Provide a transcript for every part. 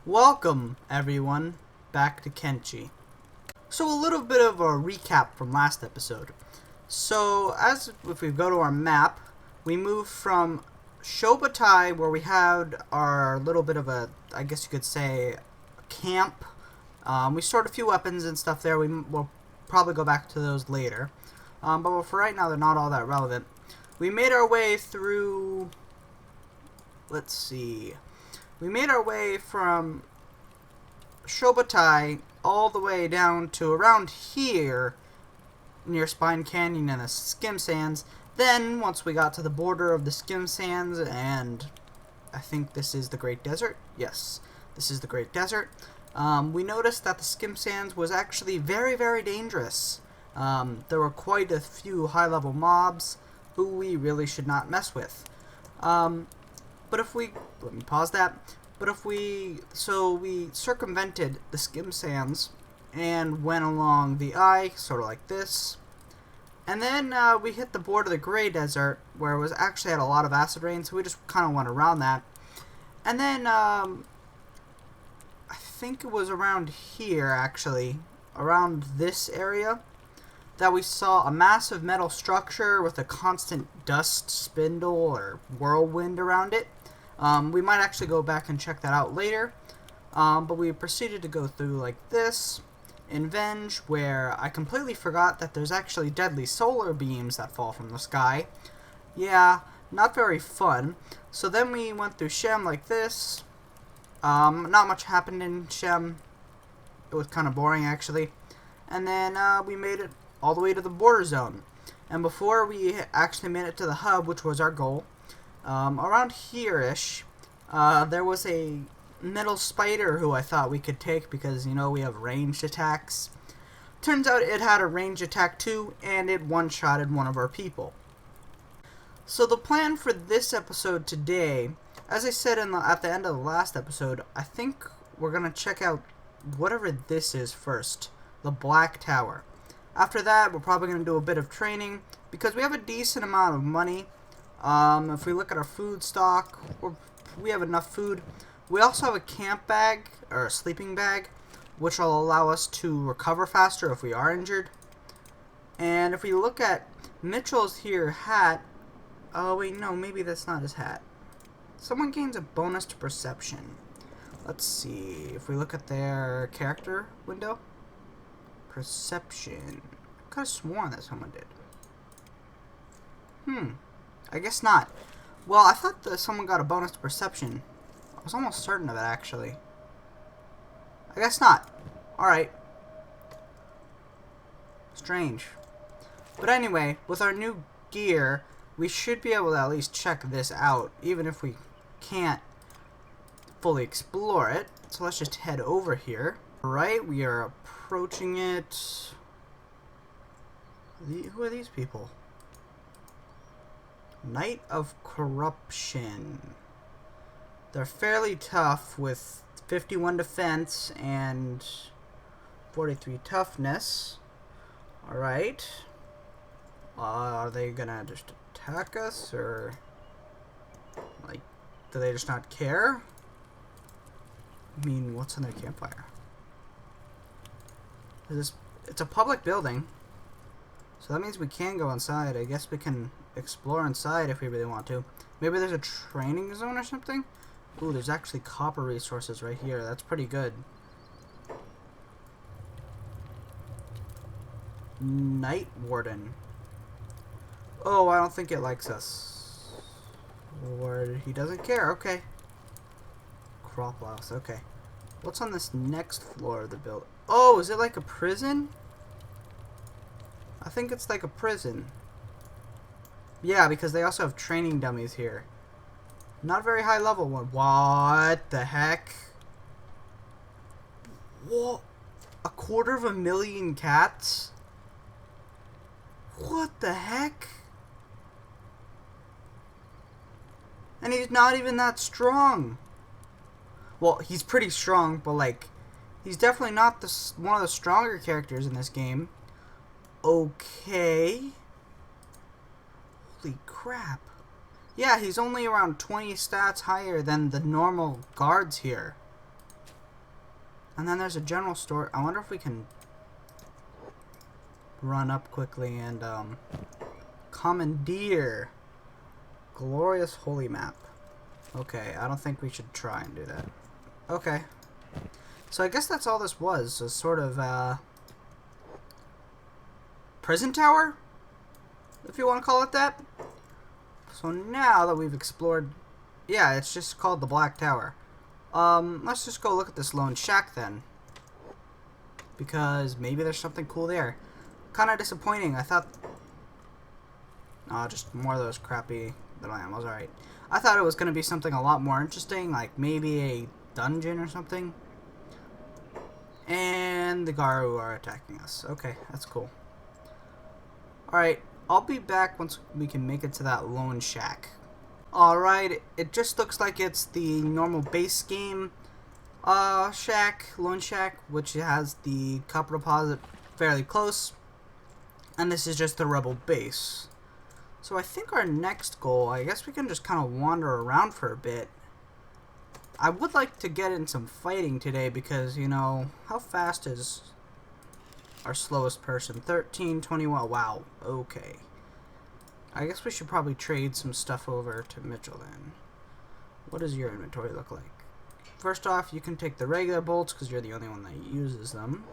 Welcome, everyone, back to Kenshi. So a little bit of a recap from last episode. So if we go to our map, we moved from Shobutai, where we had our little bit of a, I guess you could say, camp. We stored a few weapons and stuff there. We'll probably go back to those later. But for right now, they're not all that relevant. We made our way through... Let's see... We made our way from Shobutai all the way down to around here, near Spine Canyon and the Skim Sands. Then, once we got to the border of the Skim Sands, and I think this is the Great Desert. Yes, this is the Great Desert. We noticed that the Skim Sands was actually very, very dangerous. There were quite a few high-level mobs who we really should not mess with. But if we, let me pause that, so we circumvented the Skim Sands and went along the eye, sort of like this. And then we hit the border of the Grey Desert, where it was actually had a lot of acid rain, so we just kind of went around that. And then, I think it was around here, actually, around this area, that we saw a massive metal structure with a constant dust spindle or whirlwind around it. We might actually go back and check that out later, but we proceeded to go through like this in Venge, where I completely forgot that there's actually deadly solar beams that fall from the sky. Yeah, not very fun. So then we went through Shem like this. Not much happened in Shem. It was kind of boring, actually. And then we made it all the way to the border zone. And before we actually made it to the hub, which was our goal, around here-ish, there was a metal spider who I thought we could take because, you know, we have ranged attacks. Turns out it had a ranged attack too, and it one-shotted one of our people. So the plan for this episode today, as I said at the end of the last episode, I think we're going to check out whatever this is first, the Black Tower. After that, we're probably going to do a bit of training, because we have a decent amount of money. If we look at our food stock, we have enough food. We also have a camp bag, or a sleeping bag, which will allow us to recover faster if we are injured. And if we look at Mitchell's hat, oh wait, no, maybe that's not his hat. Someone gains a bonus to perception. Let's see, if we look at their character window, perception. I could have sworn that someone did. I guess not. Well, I thought that someone got a bonus to perception. I was almost certain of it, actually. I guess not. Alright. Strange. But anyway, with our new gear, we should be able to at least check this out, even if we can't fully explore it. So let's just head over here. Alright, we are approaching it. Who are these people? Knight of Corruption. They're fairly tough with 51 defense and 43 toughness. Alright. Are they gonna just attack us, or like, do they just not care? I mean, what's in their campfire? It's a public building, so that means we can go inside. I guess we can explore inside if we really want to. Maybe there's a training zone or something? Ooh, there's actually copper resources right here. That's pretty good. Night Warden. Oh, I don't think it likes us. Or he doesn't care. Okay. Crop loss. Okay. What's on this next floor of the building? Oh, is it like a prison? I think it's like a prison. Yeah, because they also have training dummies here. Not very high level one. What the heck? What? 250,000 cats? What the heck? And he's not even that strong. Well, he's pretty strong, but like, he's definitely not one of the stronger characters in this game. Okay. Holy crap. Yeah, he's only around 20 stats higher than the normal guards here. And then there's a general store. I wonder if we can run up quickly and commandeer glorious holy map. Okay, I don't think we should try and do that. Okay. So I guess that's all this was. A sort of prison tower, if you want to call it that. So now that we've explored, yeah, it's just called the Black Tower. Let's just go look at this lone shack then, because maybe there's something cool there. Kind of disappointing. I thought, oh, just more of those crappy little animals. All right. I thought it was going to be something a lot more interesting, like maybe a dungeon or something. And the Garu are attacking us. Okay, that's cool. Alright, I'll be back once we can make it to that lone shack. Alright, it just looks like it's the normal base game shack, lone shack, which has the copper deposit fairly close. And this is just the rebel base. So I think our next goal, I guess we can just kind of wander around for a bit. I would like to get in some fighting today because, you know, how fast is our slowest person? 13, 21, wow, okay. I guess we should probably trade some stuff over to Mitchell then. What does your inventory look like? First off, you can take the regular bolts because you're the only one that uses them.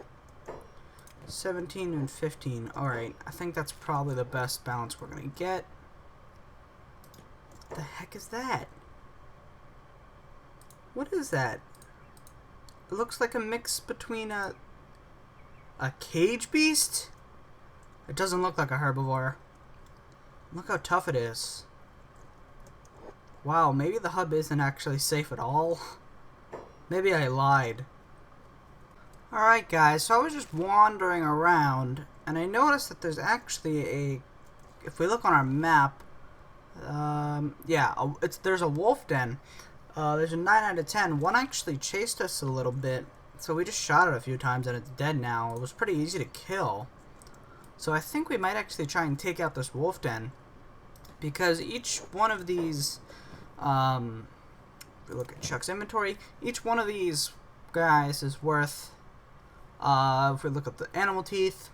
17 and 15. Alright, I think that's probably the best balance we're going to get. What the heck is that? What is that? It looks like a mix between a cage beast? It doesn't look like a herbivore. Look how tough it is. Wow, maybe the hub isn't actually safe at all. Maybe I lied. Alright guys, so I was just wandering around, and I noticed that there's actually a, if we look on our map, yeah, there's a wolf den. There's a 9 out of 10. One actually chased us a little bit, so we just shot it a few times and it's dead now. It was pretty easy to kill. So I think we might actually try and take out this wolf den, because each one of these, if we look at Chuck's inventory, each one of these guys is worth, if we look at the animal teeth,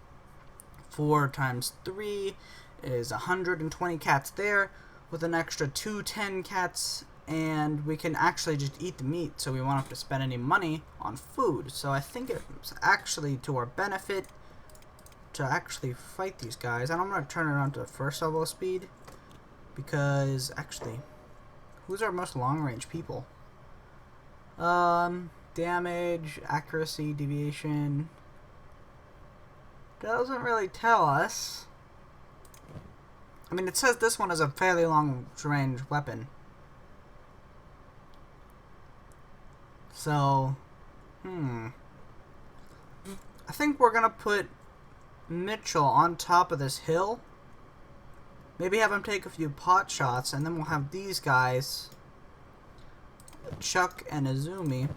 4 times 3 is 120 cats there, with an extra 210 cats, and we can actually just eat the meat, so we won't have to spend any money on food. So I think it's actually to our benefit to actually fight these guys. And I'm going to turn it on to first level of speed, because actually, who's our most long-range people? Damage, accuracy, deviation. Doesn't really tell us. I mean, it says this one is a fairly long-range weapon. So, I think we're gonna put Mitchell on top of this hill. Maybe have him take a few pot shots, and then we'll have these guys, Chuck and Izumi,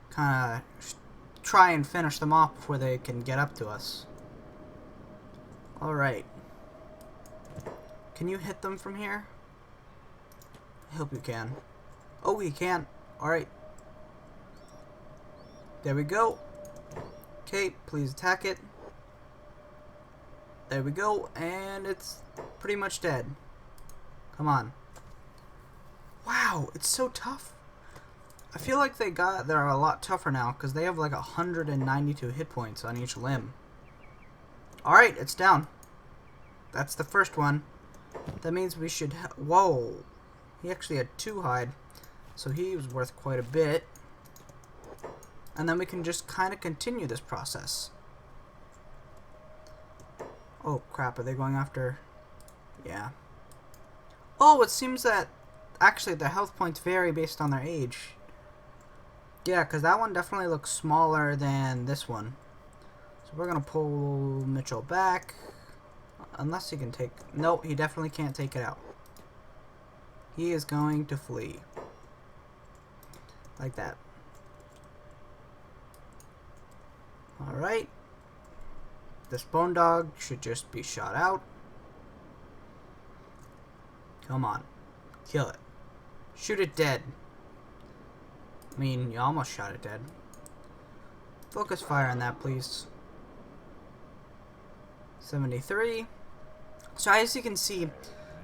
kind of try and finish them off before they can get up to us. Alright. Can you hit them from here? I hope you can. Oh, he can. Alright. There we go. Okay, please attack it. There we go, and it's pretty much dead. Come on. Wow, it's so tough. I feel like they're a lot tougher now, because they have like 192 hit points on each limb. Alright, it's down. That's the first one. That means we should whoa. He actually had 2 hide. So he was worth quite a bit. And then we can just kind of continue this process. Oh crap, are they going after? Yeah. Oh, it seems that actually the health points vary based on their age. Yeah, because that one definitely looks smaller than this one. So we're going to pull Mitchell back. Unless he can take... No, he definitely can't take it out. He is going to flee. Like that. Alright. This bone dog should just be shot out. Come on. Kill it. Shoot it dead. I mean, you almost shot it dead. Focus fire on that, please. 73. So as you can see,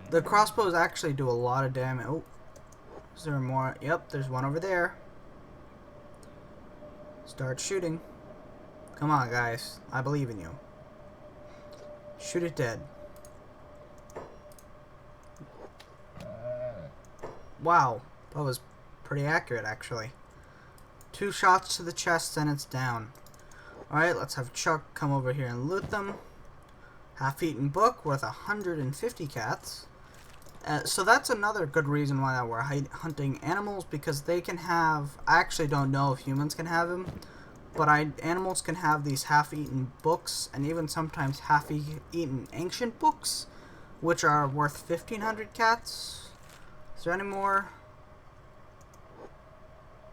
the crossbows actually do a lot of damage. Oh, is there more? Yep, there's one over there. Start shooting. Come on, guys. I believe in you. Shoot it dead. Wow, that was pretty accurate, actually. 2 shots to the chest and it's down. Alright, let's have Chuck come over here and loot them. Half-eaten book worth 150 cats. So that's another good reason why we're hunting animals, because they can have... I actually don't know if humans can have them, but animals can have these half-eaten books, and even sometimes half-eaten ancient books, which are worth 1,500 cats. Is there any more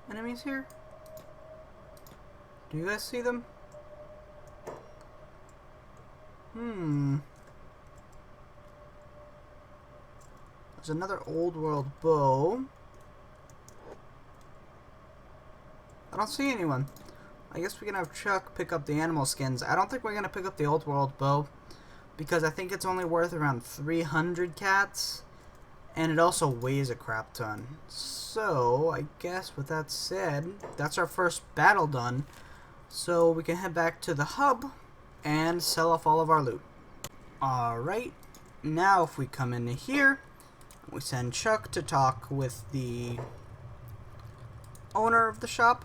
enemies here? Do you guys see them? There's another old world bow. I don't see anyone. I guess we can have Chuck pick up the animal skins. I don't think we're going to pick up the old world bow, because I think it's only worth around 300 cats. And it also weighs a crap ton. So, I guess with that said, that's our first battle done. So we can head back to the hub and sell off all of our loot. Alright, now if we come in here, we send Chuck to talk with the owner of the shop.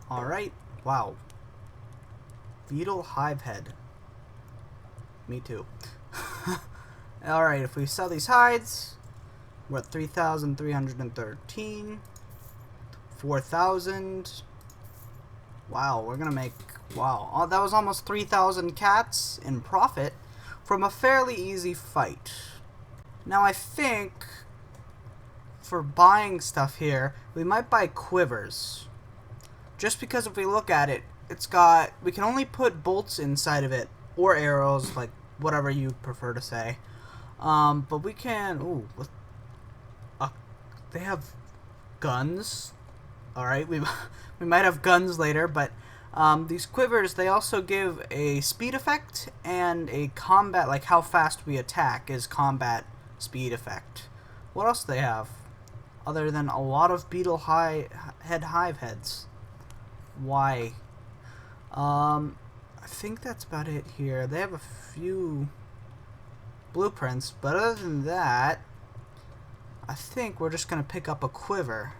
Alright, wow. Beetle hive head. Me too. Alright, if we sell these hides, we're at 3,313. 4,000. Wow, we're gonna make... Wow, oh, that was almost 3,000 cats in profit from a fairly easy fight. Now I think for buying stuff here, we might buy quivers. Just because if we look at it, it's got... We can only put bolts inside of it, or arrows, like whatever you prefer to say. But we can... Ooh, they have guns. Alright, we might have guns later, but these quivers, they also give a speed effect and a combat, like how fast we attack is combat speed effect. What else do they have? Other than a lot of beetle hive heads. Why? I think that's about it here. They have a few blueprints, but other than that, I think we're just gonna pick up a quiver.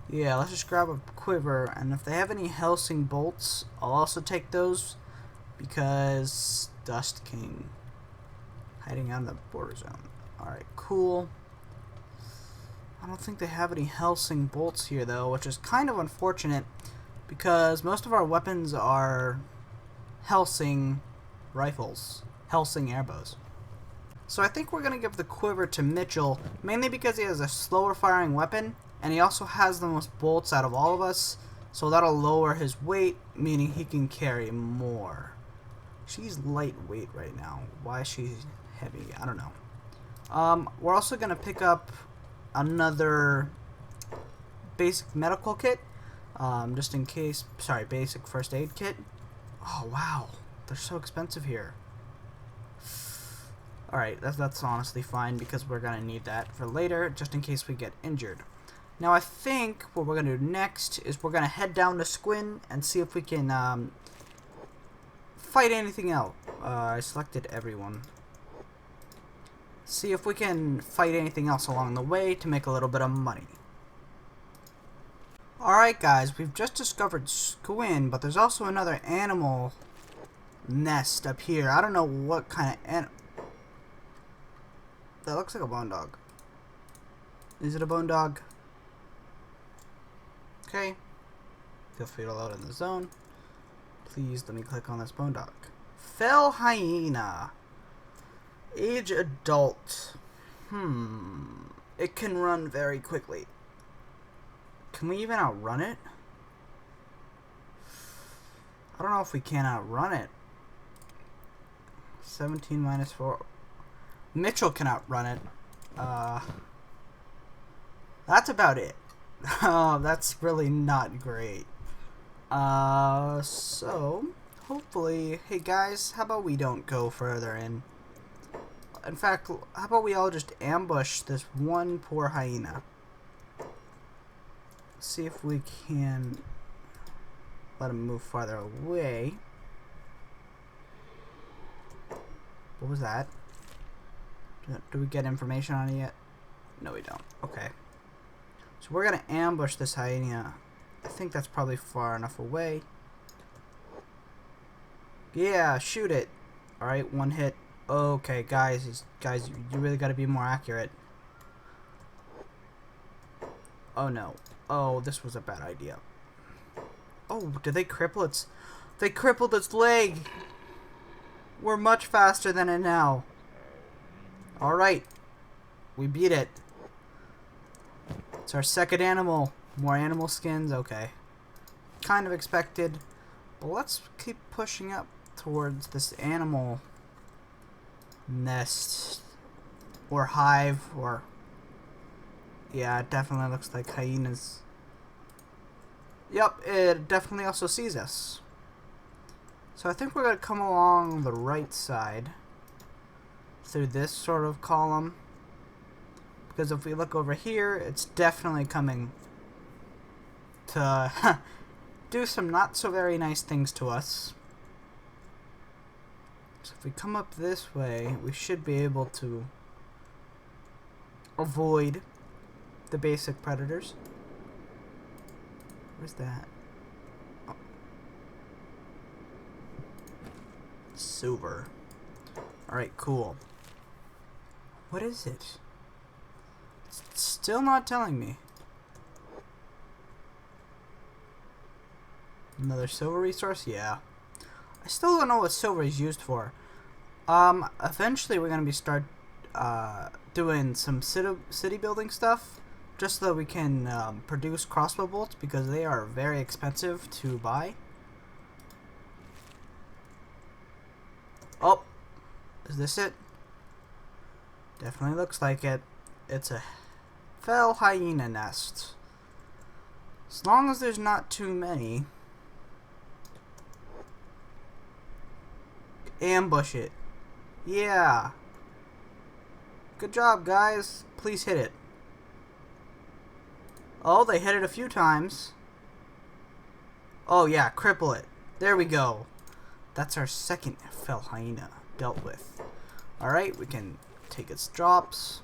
Yeah, let's just grab a quiver, and if they have any Helsing bolts, I'll also take those, because Dust King hiding out in the border zone. Alright, cool. I don't think they have any Helsing bolts here though, which is kind of unfortunate, because most of our weapons are Helsing rifles, Helsing airbows. So I think we're going to give the quiver to Mitchell, mainly because he has a slower firing weapon, and he also has the most bolts out of all of us, so that'll lower his weight, meaning he can carry more. She's lightweight right now. Why is she heavy? I don't know. We're also going to pick up another basic medical kit, just in case, sorry, basic first aid kit. Oh wow, they're so expensive here. Alright, that's honestly fine, because we're going to need that for later, just in case we get injured. Now I think what we're going to do next is we're going to head down to Squid and see if we can fight anything out. I selected everyone. See if we can fight anything else along the way to make a little bit of money. Alright guys, we've just discovered Squid, but there's also another animal nest up here. I don't know what kind of animal. That looks like a bone dog. Is it a bone dog? Okay. Feel free to load in the zone. Please let me click on this bone dog. Fell hyena. Age adult. It can run very quickly. Can we even outrun it? I don't know if we can outrun it. 17 minus 4. Mitchell can outrun it. That's about it. Oh, that's really not great. So hopefully, hey guys, how about we don't go further in? In fact, how about we all just ambush this one poor hyena? See if we can let him move farther away. What was that? Do we get information on it yet? No, we don't. Okay. So we're gonna ambush this hyena. I think that's probably far enough away. Yeah, shoot it. Alright, one hit. Okay, guys, you really gotta be more accurate. Oh no. Oh, this was a bad idea. Oh, did they cripple its... They crippled its leg! We're much faster than it now. Alright. We beat it. It's our second animal. More animal skins? Okay. Kind of expected. But let's keep pushing up towards this animal nest. Or hive. Or... Yeah, it definitely looks like hyenas. Yep, it definitely also sees us. So I think we're going to come along the right side. Through this sort of column. Because if we look over here, it's definitely coming to do some not so very nice things to us. So if we come up this way, we should be able to avoid the basic predators. Where's that? Oh. Silver. Alright, cool. What is it? It's still not telling me. Another silver resource? Yeah. I still don't know what silver is used for. Eventually we're gonna start doing some city building stuff, just so that we can produce crossbow bolts, because they are very expensive to buy. Oh, is this it? Definitely looks like it. It's a fell hyena nest. As long as there's not too many. Ambush it. Yeah. Good job, guys. Please hit it. Oh, they hit it a few times. Oh, yeah, cripple it. There we go. That's our second fell hyena dealt with. Alright, we can take its drops.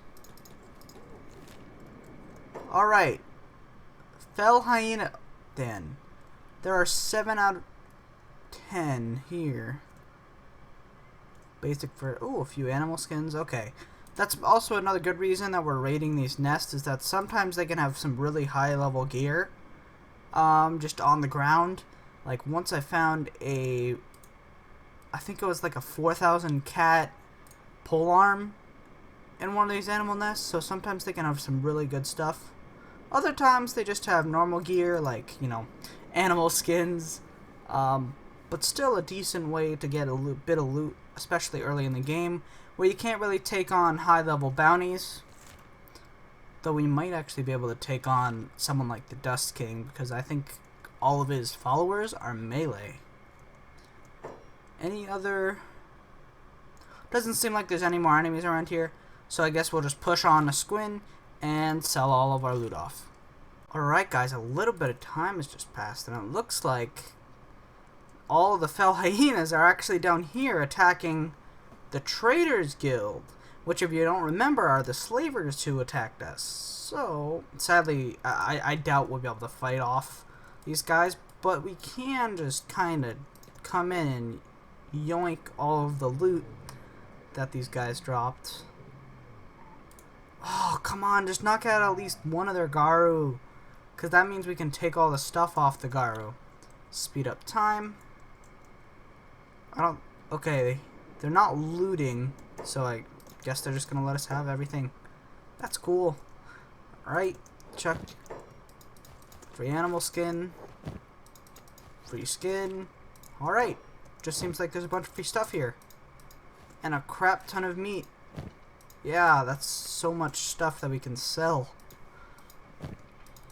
Alright. Fell hyena. Then. There are 7 out of 10 here. Basic for... Oh, a few animal skins. Okay. That's also another good reason that we're raiding these nests, is that sometimes they can have some really high level gear. Just on the ground. Like, once I found a... I think it was like a 4,000 cat polearm in one of these animal nests, so sometimes they can have some really good stuff. Other times they just have normal gear, like, you know, animal skins, but still a decent way to get a bit of loot, especially early in the game, where you can't really take on high level bounties, though we might actually be able to take on someone like the Dust King, because I think all of his followers are melee. Any other... Doesn't seem like there's any more enemies around here, so I guess we'll just push on to Squid and sell all of our loot off. Alright guys, a little bit of time has just passed, and it looks like all of the fell hyenas are actually down here attacking the Traders Guild, which, if you don't remember, are the slavers who attacked us. So, sadly, I doubt we'll be able to fight off these guys, but we can just kind of come in and yoink all of the loot that these guys dropped. Oh, come on, just knock out at least one of their Garu, because that means we can take all the stuff off the Garu. Speed up time. Okay, they're not looting, so I guess they're just gonna let us have everything. That's cool. Alright, chuck. Free animal skin. Free skin. Alright. Just seems like there's a bunch of free stuff here. And a crap ton of meat. Yeah, that's so much stuff that we can sell.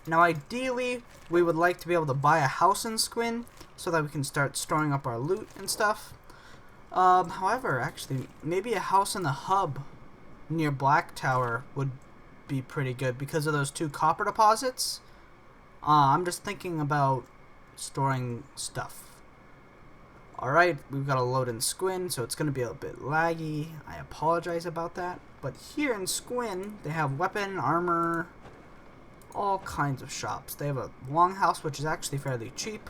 Now ideally, we would like to be able to buy a house in Squid so that we can start storing up our loot and stuff. However, actually, maybe a house in the hub near Black Tower would be pretty good because of those 2 copper deposits. I'm just thinking about storing stuff. Alright, we've got to load in Squid, so it's going to be a bit laggy. I apologize about that. But here in Squid, they have weapon, armor, all kinds of shops. They have a longhouse, which is actually fairly cheap.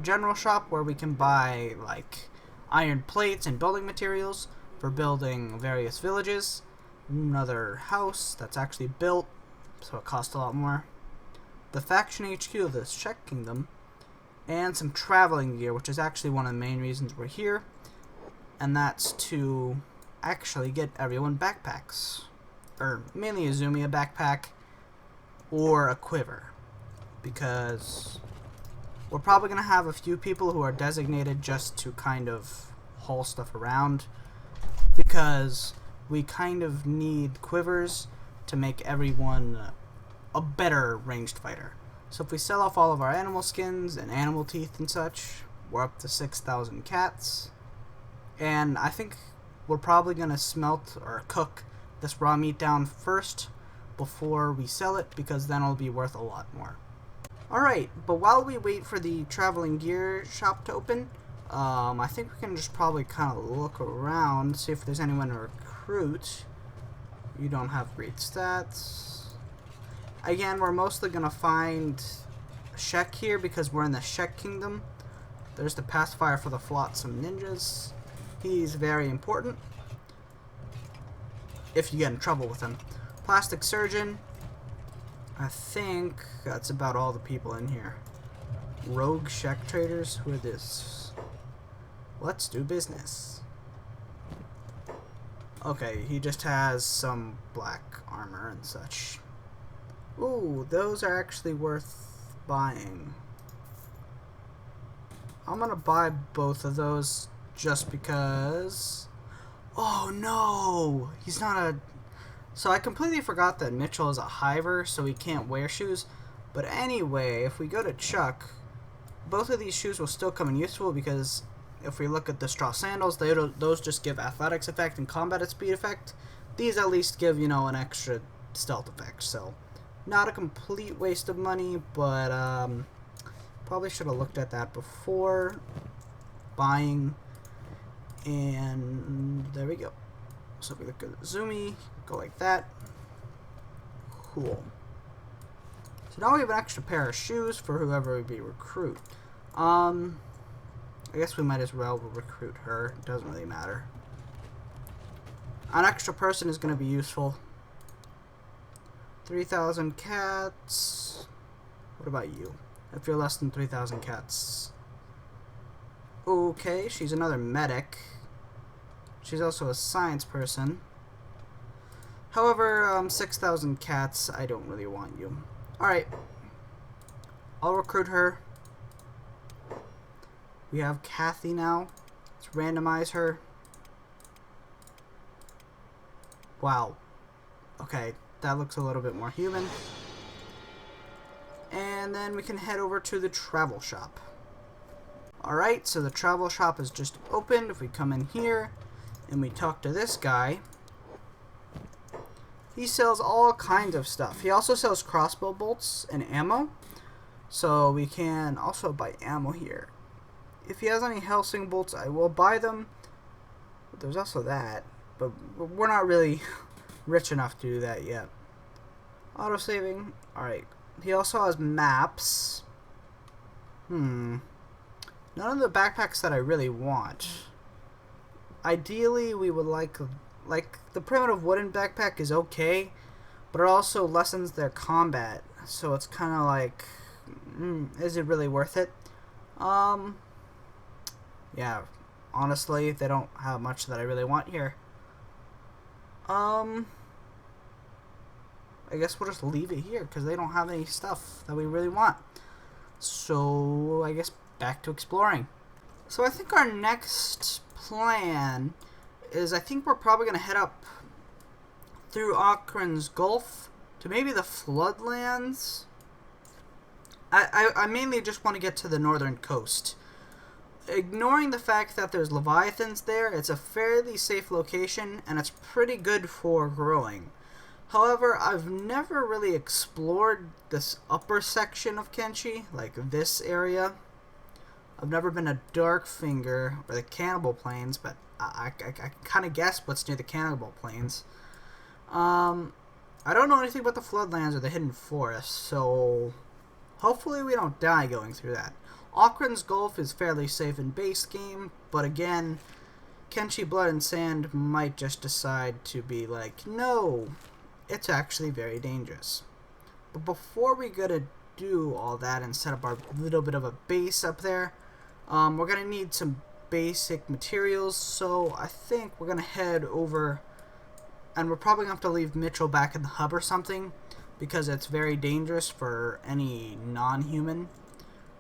General shop where we can buy like iron plates and building materials for building various villages. Another house that's actually built, so it costs a lot more. The faction HQ of the Czech Kingdom, and some traveling gear, which is actually one of the main reasons we're here, and that's to actually get everyone backpacks, or mainly Izumi a backpack or a quiver, because we're probably going to have a few people who are designated just to kind of haul stuff around, because we kind of need quivers to make everyone a better ranged fighter. So if we sell off all of our animal skins and animal teeth and such, we're up to 6,000 cats. And I think we're probably going to smelt or cook this raw meat down first before we sell it, because then it'll be worth a lot more. Alright, but while we wait for the traveling gear shop to open, I think we can just probably kind of look around, see if there's anyone to recruit. You don't have great stats. Again, we're mostly going to find Shek here because we're in the Czech Kingdom. There's the pacifier for the Flotsam Ninjas. He's very important if you get in trouble with him. Plastic Surgeon. I think that's about all the people in here. Rogue Czech traders. Who are this? Let's do business. Okay, he just has some black armor and such. Ooh, those are actually worth buying. I'm gonna buy both of those just because... Oh no! He's not a... So I completely forgot that Mitchell is a hiver, so he can't wear shoes. But anyway, if we go to Chuck, both of these shoes will still come in useful, because if we look at the straw sandals, those just give athletics effect and combat speed effect. These at least give, you know, an extra stealth effect, so... Not a complete waste of money, but probably should have looked at that before buying. And there we go. So if we look at Zumi, go like that. Cool. So now we have an extra pair of shoes for whoever we recruit. I guess we might as well recruit her. It doesn't really matter. An extra person is going to be useful. 3,000 cats. What about you? If you're less than 3,000 cats. Okay, she's another medic. She's also a science person. However, 6,000 cats, I don't really want you. Alright. I'll recruit her. We have Kathy now. Let's randomize her. Wow. Okay. That looks a little bit more human. And then we can head over to the travel shop. Alright, so the travel shop is just opened. If we come in here and we talk to this guy, he sells all kinds of stuff. He also sells crossbow bolts and ammo. So we can also buy ammo here. If he has any Helsing bolts, I will buy them. But there's also that. But we're not really... rich enough to do that yet. Auto-saving. Alright. He also has maps. None of the backpacks that I really want. Ideally, we would like the primitive wooden backpack is okay, but it also lessens their combat. So it's kind of like, is it really worth it? Yeah. Honestly, they don't have much that I really want here. I guess we'll just leave it here because they don't have any stuff that we really want. So I guess back to exploring. So I think our next plan is, I think we're probably going to head up through Akron's Gulf to maybe the Floodlands. I mainly just want to get to the northern coast. Ignoring the fact that there's leviathans there, it's a fairly safe location, and it's pretty good for growing. However, I've never really explored this upper section of Kenshi, like this area. I've never been to Darkfinger or the Cannibal Plains, but I kind of guess what's near the Cannibal Plains. I don't know anything about the Floodlands or the Hidden Forest, so hopefully we don't die going through that. Auckland's Gulf is fairly safe in base game, but again, Kenshi Blood and Sand might just decide to be like, no, it's actually very dangerous. But before we go to do all that and set up our little bit of a base up there, we're going to need some basic materials, so I think we're going to head over, and we're probably going to have to leave Mitchell back in the hub or something, because it's very dangerous for any non-human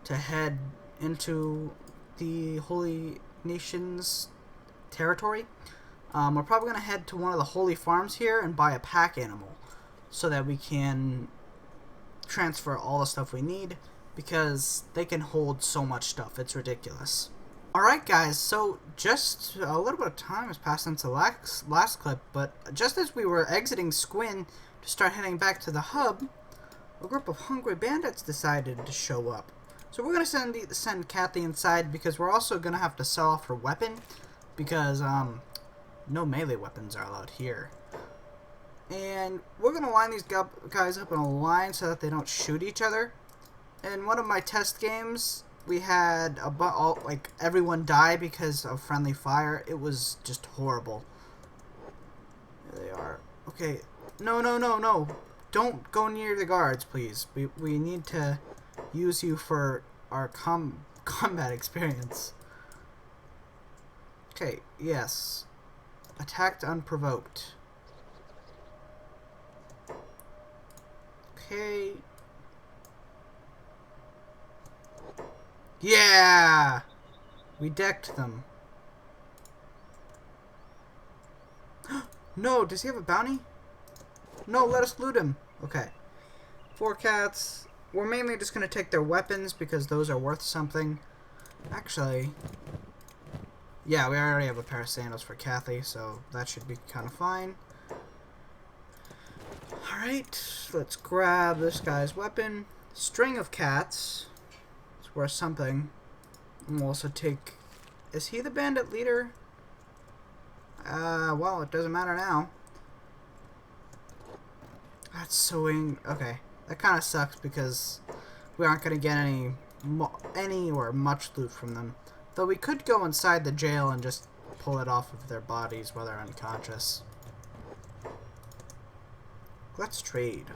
to head into the Holy Nations territory. We're probably going to head to one of the holy farms here and buy a pack animal so that we can transfer all the stuff we need, because they can hold so much stuff. It's ridiculous. Alright guys, so just a little bit of time has passed since the last clip, but just as we were exiting Squid to start heading back to the hub, a group of hungry bandits decided to show up. So we're going to send Kathy inside, because we're also going to have to sell off her weapon, because no melee weapons are allowed here. And we're going to line these guys up in a line so that they don't shoot each other. In one of my test games, we had like everyone die because of friendly fire. It was just horrible. There they are. Okay. No. Don't go near the guards, please. We need to use you for our combat experience. Okay, yes. Attacked unprovoked. Okay. Yeah! We decked them. No, does he have a bounty? No, let us loot him. Okay. 4 cats. We're mainly just going to take their weapons because those are worth something. Actually, yeah, we already have a pair of sandals for Kathy, so that should be kind of fine. Alright, let's grab this guy's weapon. String of cats. It's worth something. And we'll also take... Is he the bandit leader? Well, it doesn't matter now. That's so okay. That kind of sucks because we aren't going to get any or much loot from them. Though we could go inside the jail and just pull it off of their bodies while they're unconscious. Let's trade.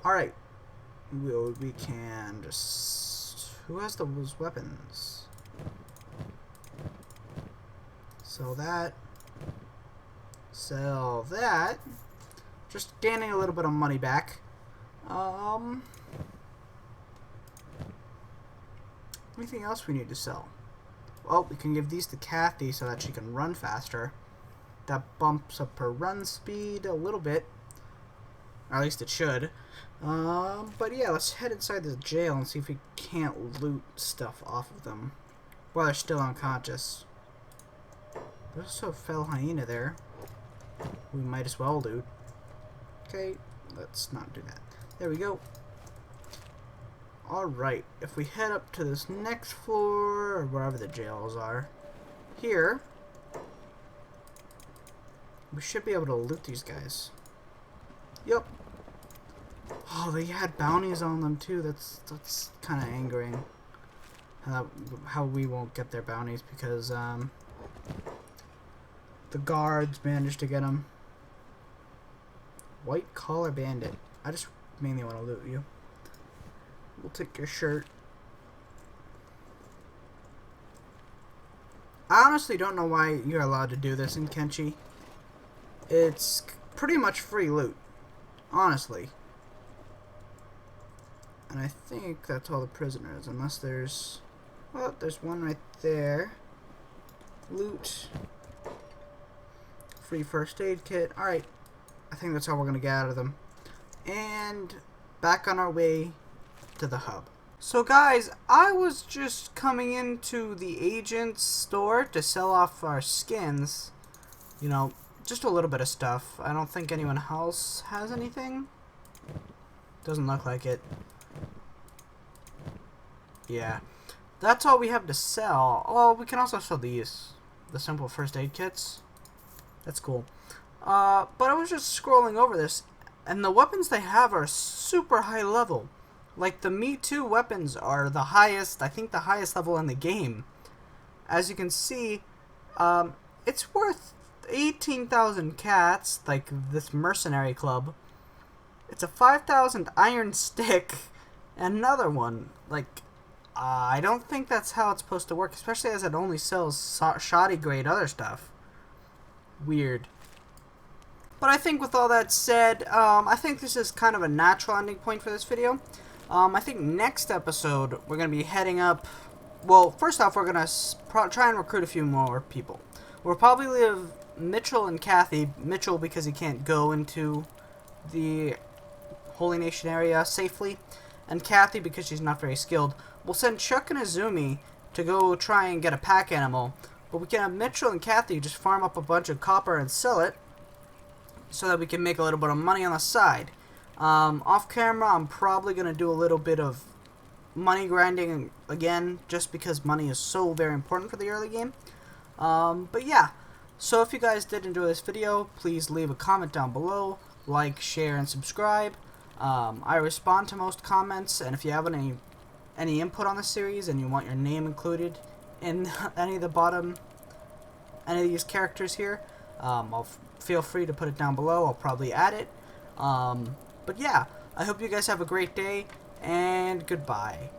Alright. We can just... Who has those weapons? Sell that. Sell that. Just gaining a little bit of money back. Anything else we need to sell? Well, we can give these to Kathy so that she can run faster. That bumps up her run speed a little bit. Or at least it should. But yeah, let's head inside this jail and see if we can't loot stuff off of them while they're still unconscious. There's also a fell hyena there. We might as well loot. Okay, let's not do that. There we go. Alright, if we head up to this next floor, or wherever the jails are, here, we should be able to loot these guys. Yep. Oh, they had bounties on them too. That's kind of angering. How we won't get their bounties because the guards managed to get them. White collar bandit. I just mainly want to loot you. We'll take your shirt. I honestly don't know why you're allowed to do this in Kenshi. It's pretty much free loot. Honestly. And I think that's all the prisoners. Unless there's... Well, there's one right there. Loot. Free first aid kit. Alright. I think that's all we're going to get out of them. And back on our way to the hub. So guys, I was just coming into the agent's store to sell off our skins. You know, just a little bit of stuff. I don't think anyone else has anything. Doesn't look like it. Yeah. That's all we have to sell. Oh, we can also sell these. The simple first aid kits. That's cool. But I was just scrolling over this, and the weapons they have are super high level. Like, the Me Too weapons are the highest, I think the highest level in the game. As you can see, it's worth 18,000 cats, like this mercenary club. It's a 5,000 iron stick, and another one. Like, I don't think that's how it's supposed to work, especially as it only sells shoddy grade other stuff. Weird. But I think with all that said, I think this is kind of a natural ending point for this video. I think next episode, we're going to be heading up... Well, first off, we're going to try and recruit a few more people. We'll probably leave Mitchell and Kathy. Mitchell because he can't go into the Holy Nation area safely. And Kathy because she's not very skilled. We'll send Chuck and Azumi to go try and get a pack animal. But we can have Mitchell and Kathy just farm up a bunch of copper and sell it, so that we can make a little bit of money on the side. Off camera, I'm probably going to do a little bit of money grinding again, just because money is so very important for the early game. But yeah, so if you guys did enjoy this video, please leave a comment down below, like, share, and subscribe. I respond to most comments, and if you have any input on the series and you want your name included in any of these characters here, feel free to put it down below. I'll probably add it. But yeah, I hope you guys have a great day, and goodbye.